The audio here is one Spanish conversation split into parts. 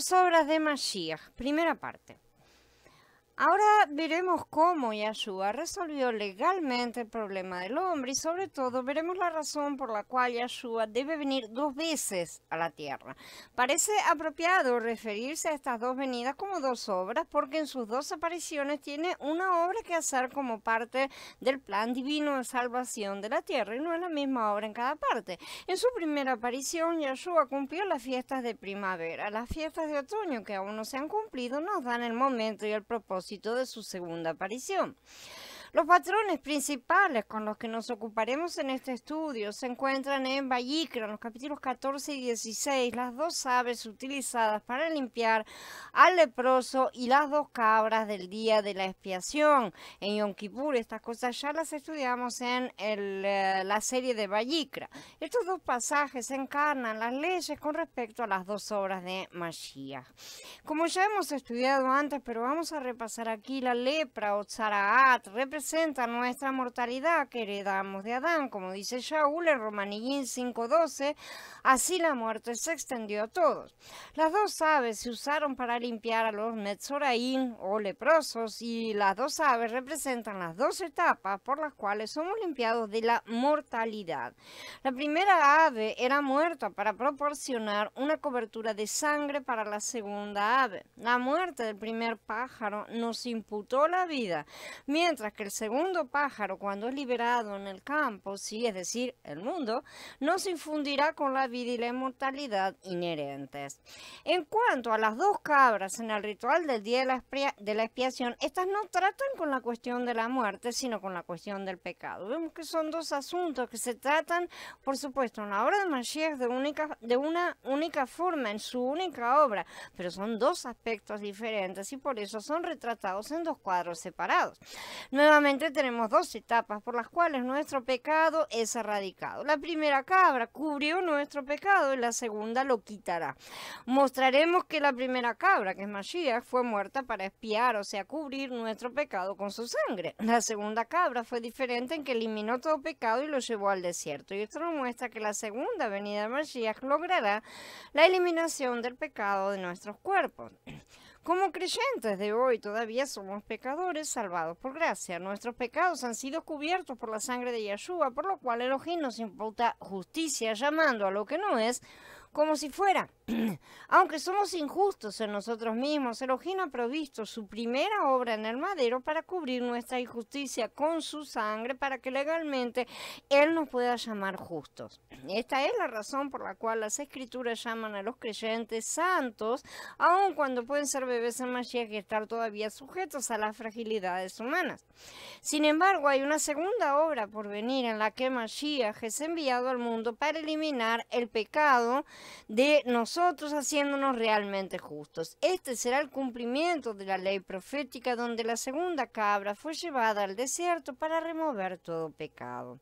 2 obras de Mashiach, primera parte. Ahora veremos cómo Yahshua resolvió legalmente el problema del hombre y sobre todo veremos la razón por la cual Yahshua debe venir 2 veces a la tierra. Parece apropiado referirse a estas 2 venidas como 2 obras porque en sus 2 apariciones tiene una obra que hacer como parte del plan divino de salvación de la tierra y no es la misma obra en cada parte. En su primera aparición Yahshua cumplió las fiestas de primavera. Las fiestas de otoño que aún no se han cumplido nos dan el momento y el propósito de su segunda aparición. Los patrones principales con los que nos ocuparemos en este estudio se encuentran en Vayikra, en los capítulos 14 y 16, las 2 aves utilizadas para limpiar al leproso y las 2 cabras del día de la expiación. En Yom Kippur estas cosas ya las estudiamos en la serie de Vayikra. Estos 2 pasajes encarnan las leyes con respecto a las 2 obras de Mashiach. Como ya hemos estudiado antes, pero vamos a repasar aquí, la lepra o tzaraat representa nuestra mortalidad que heredamos de Adán, como dice Shaul en Romanillín 5:12, así la muerte se extendió a todos. Las 2 aves se usaron para limpiar a los Metzoraín o leprosos y las 2 aves representan las 2 etapas por las cuales somos limpiados de la mortalidad. La primera ave era muerta para proporcionar una cobertura de sangre para la segunda ave. La muerte del primer pájaro nos imputó la vida, mientras que el segundo pájaro, cuando es liberado en el campo, sí, es decir, el mundo, nos infundirá con la vida y la inmortalidad inherentes. En cuanto a las 2 cabras en el ritual del día de la expiación, estas no tratan con la cuestión de la muerte, sino con la cuestión del pecado. Vemos que son 2 asuntos que se tratan, por supuesto, en la obra de Mashiach de una única forma, en su única obra, pero son 2 aspectos diferentes y por eso son retratados en 2 cuadros separados. Nuevamente tenemos 2 etapas por las cuales nuestro pecado es erradicado. La primera cabra cubrió nuestro pecado y la segunda lo quitará. Mostraremos que la primera cabra, que es Mashiach, fue muerta para expiar, o sea, cubrir nuestro pecado con su sangre. La segunda cabra fue diferente en que eliminó todo pecado y lo llevó al desierto. Y esto nos muestra que la segunda venida de Mashiach logrará la eliminación del pecado de nuestros cuerpos. Como creyentes de hoy todavía somos pecadores salvados por gracia. Nuestros pecados han sido cubiertos por la sangre de Yahshua, por lo cual Elohim nos imputa justicia, llamando a lo que no es como si fuera. Aunque somos injustos en nosotros mismos, Elohim ha provisto su primera obra en el madero para cubrir nuestra injusticia con su sangre, para que legalmente Él nos pueda llamar justos. Esta es la razón por la cual las Escrituras llaman a los creyentes santos, aun cuando pueden ser bebés en Mashiach y estar todavía sujetos a las fragilidades humanas. Sin embargo, hay una segunda obra por venir en la que Mashiach es enviado al mundo para eliminar el pecado de nosotros, haciéndonos realmente justos. Este será el cumplimiento de la ley profética, donde la segunda cabra fue llevada al desierto para remover todo pecado.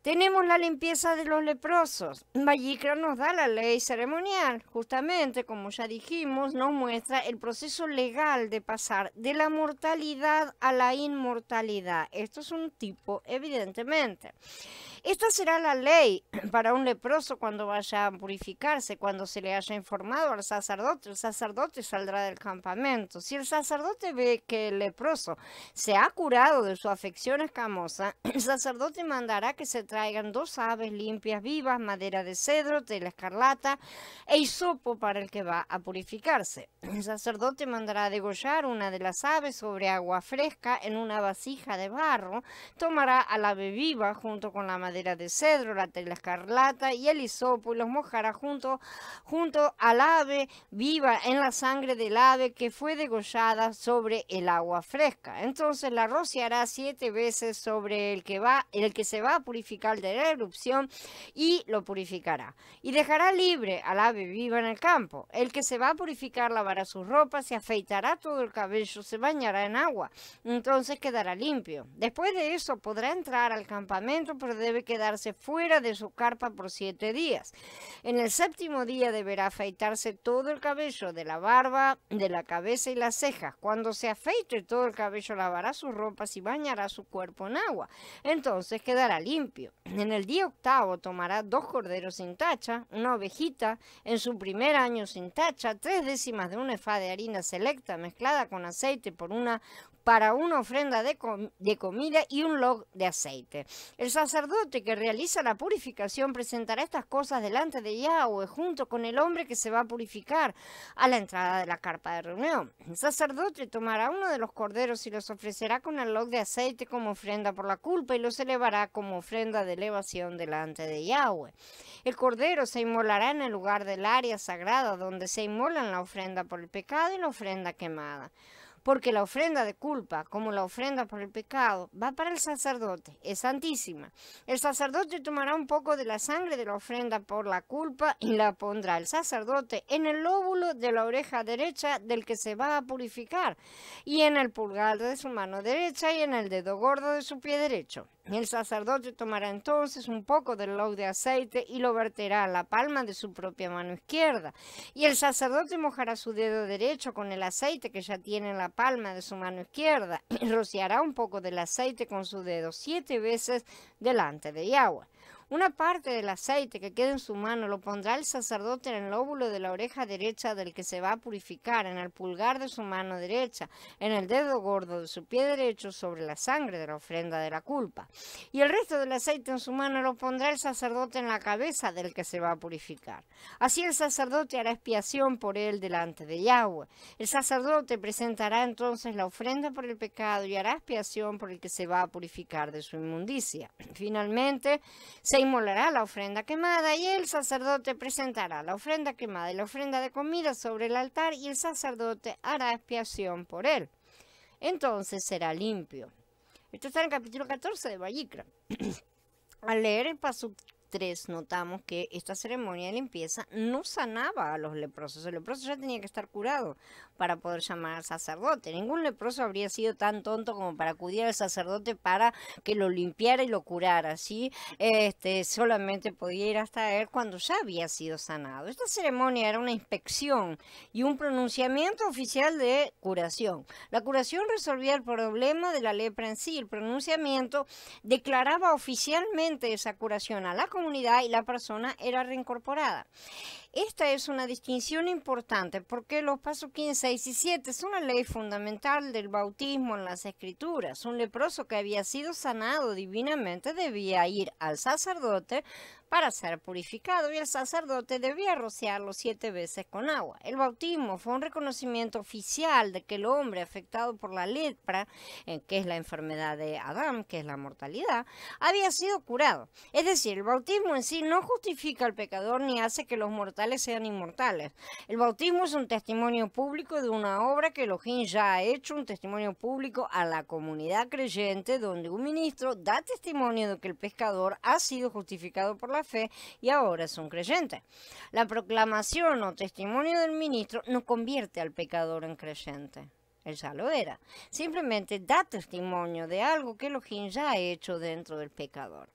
Tenemos la limpieza de los leprosos. Vayikra nos da la ley ceremonial. Justamente, como ya dijimos, nos muestra el proceso legal de pasar de la mortalidad a la inmortalidad. Esto es un tipo, evidentemente. Esta será la ley para un leproso cuando vaya a purificarse, cuando se le haya informado al sacerdote. El sacerdote saldrá del campamento. Si el sacerdote ve que el leproso se ha curado de su afección escamosa, el sacerdote mandará que se traigan 2 aves limpias vivas, madera de cedro, tela escarlata e hisopo para el que va a purificarse. El sacerdote mandará degollar una de las aves sobre agua fresca en una vasija de barro, tomará al ave viva junto con la madera de cedro, la tela escarlata y el hisopo y los mojará junto al ave viva en la sangre del ave que fue degollada sobre el agua fresca. Entonces la rociará 7 veces sobre el que se va a purificar de la erupción y lo purificará. Y dejará libre al ave viva en el campo. El que se va a purificar lavará sus ropas, se afeitará todo el cabello, se bañará en agua. Entonces quedará limpio. Después de eso podrá entrar al campamento, pero debe debe quedarse fuera de su carpa por 7 días. En el 7º día deberá afeitarse todo el cabello de la barba, de la cabeza y las cejas. Cuando se afeite todo el cabello, lavará sus ropas y bañará su cuerpo en agua. Entonces quedará limpio. En el día 8º tomará 2 corderos sin tacha, una ovejita en su primer año sin tacha, 3/10 de una efa de harina selecta mezclada con aceite para una ofrenda de comida y un log de aceite. El sacerdote que realiza la purificación presentará estas cosas delante de Yahweh junto con el hombre que se va a purificar a la entrada de la carpa de reunión. El sacerdote tomará uno de los corderos y los ofrecerá con el log de aceite como ofrenda por la culpa y los elevará como ofrenda de elevación delante de Yahweh. El cordero se inmolará en el lugar del área sagrada donde se inmolan la ofrenda por el pecado y la ofrenda quemada. Porque la ofrenda de culpa, como la ofrenda por el pecado, va para el sacerdote, es santísima. El sacerdote tomará un poco de la sangre de la ofrenda por la culpa y la pondrá el sacerdote en el lóbulo de la oreja derecha del que se va a purificar, y en el pulgar de su mano derecha y en el dedo gordo de su pie derecho. El sacerdote tomará entonces un poco del log de aceite y lo verterá a la palma de su propia mano izquierda. Y el sacerdote mojará su dedo derecho con el aceite que ya tiene en la palma de su mano izquierda y rociará un poco del aceite con su dedo 7 veces delante de Yahweh. Una parte del aceite que quede en su mano lo pondrá el sacerdote en el lóbulo de la oreja derecha del que se va a purificar, en el pulgar de su mano derecha, en el dedo gordo de su pie derecho, sobre la sangre de la ofrenda de la culpa. Y el resto del aceite en su mano lo pondrá el sacerdote en la cabeza del que se va a purificar. Así el sacerdote hará expiación por él delante de Yahweh. El sacerdote presentará entonces la ofrenda por el pecado y hará expiación por el que se va a purificar de su inmundicia. Finalmente, se inmolará la ofrenda quemada y el sacerdote presentará la ofrenda quemada y la ofrenda de comida sobre el altar y el sacerdote hará expiación por él. Entonces será limpio. Esto está en el capítulo 14 de Vayikra. Al leer el pasuk 3 notamos que esta ceremonia de limpieza no sanaba a los leprosos. El leproso ya tenía que estar curado para poder llamar al sacerdote. Ningún leproso habría sido tan tonto como para acudir al sacerdote para que lo limpiara y lo curara. ¿Sí? Solamente podía ir hasta él cuando ya había sido sanado. Esta ceremonia era una inspección y un pronunciamiento oficial de curación. La curación resolvía el problema de la lepra en sí. El pronunciamiento declaraba oficialmente esa curación a la comunidad y la persona era reincorporada. Esta es una distinción importante porque los pasos 15, 6 y 7 es una ley fundamental del bautismo en las escrituras. Un leproso que había sido sanado divinamente debía ir al sacerdote para ser purificado y el sacerdote debía rociarlo 7 veces con agua. El bautismo fue un reconocimiento oficial de que el hombre afectado por la lepra, que es la enfermedad de Adán, que es la mortalidad, había sido curado. Es decir, el bautismo en sí no justifica al pecador ni hace que los mortales sean inmortales. El bautismo es un testimonio público de una obra que Elohim ya ha hecho, un testimonio público a la comunidad creyente, donde un ministro da testimonio de que el pecador ha sido justificado por la fe y ahora es un creyente. La proclamación o testimonio del ministro no convierte al pecador en creyente. Él ya lo era. Simplemente da testimonio de algo que Elohim ya ha hecho dentro del pecador.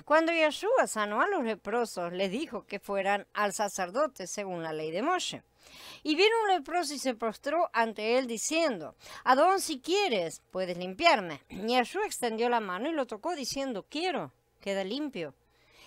Cuando Yeshua sanó a los leprosos, les dijo que fueran al sacerdote según la ley de Moshe. Y vino un leproso y se postró ante él diciendo: Adón, si quieres, puedes limpiarme. Y Yeshua extendió la mano y lo tocó diciendo: quiero, queda limpio.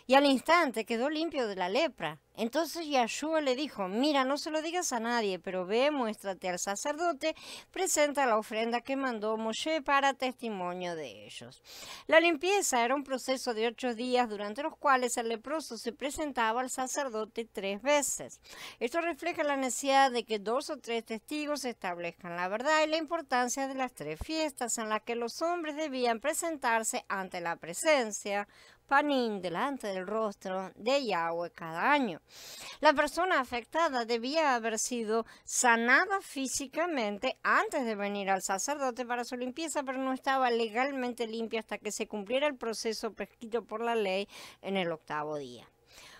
Y al instante quedó limpio de la lepra. Entonces Yeshua le dijo: mira, no se lo digas a nadie, pero ve, muéstrate al sacerdote, presenta la ofrenda que mandó Moshe para testimonio de ellos. La limpieza era un proceso de 8 días durante los cuales el leproso se presentaba al sacerdote 3 veces. Esto refleja la necesidad de que 2 o 3 testigos establezcan la verdad y la importancia de las 3 fiestas en las que los hombres debían presentarse ante la presencia, Panim, delante del rostro de Yahweh cada año. La persona afectada debía haber sido sanada físicamente antes de venir al sacerdote para su limpieza, pero no estaba legalmente limpia hasta que se cumpliera el proceso prescrito por la ley en el 8º día.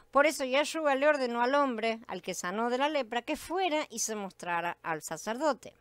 Por eso Yeshua le ordenó al hombre, al que sanó de la lepra, que fuera y se mostrara al sacerdote.